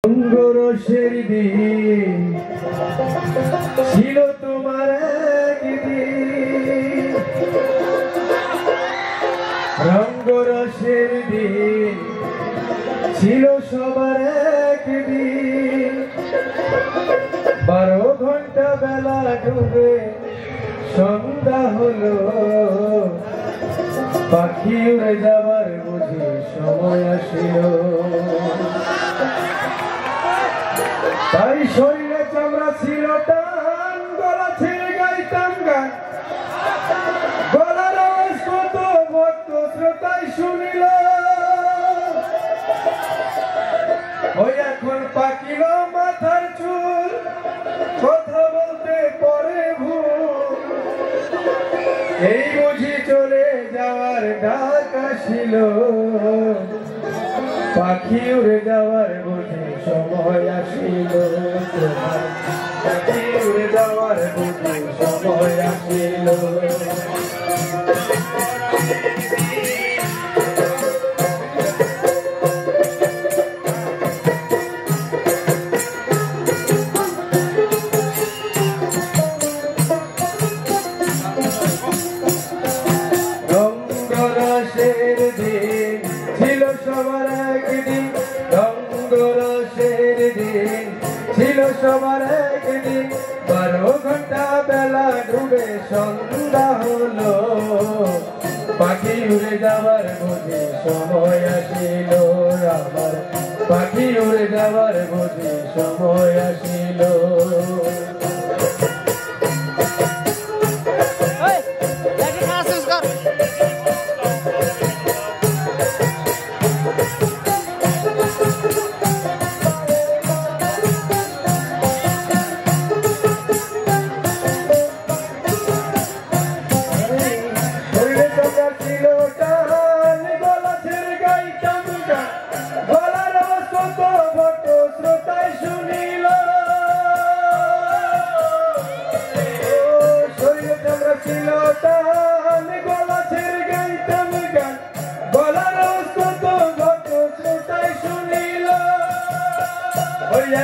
রঙ্গরসের দিন ছিল তোমার একদিন, রঙ্গরসের দিন ছিল সবার একদিন। 12 ঘন্টা বেলা ডুবে সন্ধ্যা হলো, পাখি উড়ে যাবার বুঝি সময় আসিল। তাই শরীরে চামড়া ছিল টান, গলা ছেড়ে গাইতাম গান, গলার আওয়াজ কত ভক্ত শ্রোতাই শুনিল। ওই এখন পাকিল মাথার চুল, কথা বলতে পরে ভুল। এই বুঝি চলে যাওয়ার ডাক আসিল, পাখি উড়ে যাওয়ার বুঝি সময় আসিল। পাখি উড়ে যাওয়ার বুঝি সময় আসিল। রঙ্গরসের দিন ছিল সবার একদিন, রঙ্গরসের দিন ছিল সবার একদিন। 12 ঘন্টা বেলা ডুবে সন্ধ্যা হলো, পাখি উড়ে যাওয়ার বুঝি সময় আসিল। আমার পাখি উড়ে যাওয়ার বুঝি সময় আসিল।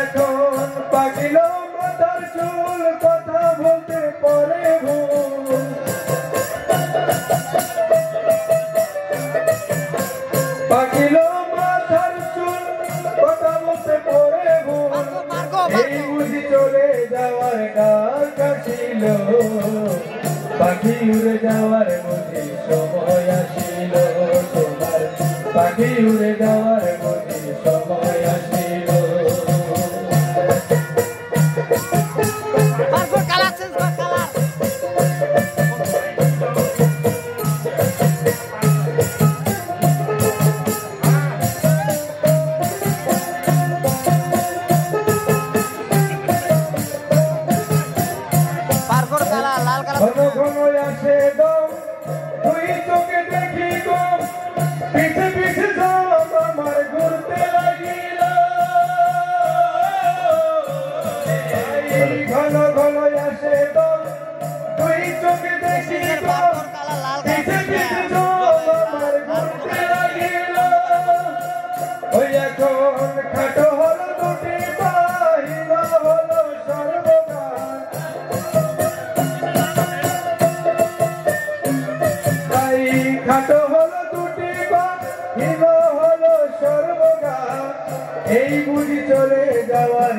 এখন পাকিল মাথার চুল, কথা বলতে পরে ভুল। পাকিল মাথার চুল, কথা বলতে পরে ভুল। এই বুঝি চলে যাওয়ার ডাক আসিল, পাখি উড়ে যাওয়ার বুঝি সময় আসিল। তোমার পাখি উড়ে যাওয়ার বুঝি সময় আসিল। ঘন ঘন আসে দম, দুই চোখে দেখি গম, পিছে পিছে জল আমার ঘুরতে লাগিল। ঘন ঘন আসে দম, দুই চোখে দেখি গম, পিছে পিছে জল আমার ঘুরতে লাগিল। ওই এখন খাটো হলো দুটি বাহিল হলো সর্বগান। খাটো হলো দুটি বাহিল হলো সর্বগান। এই বুঝি চলে যাওয়ার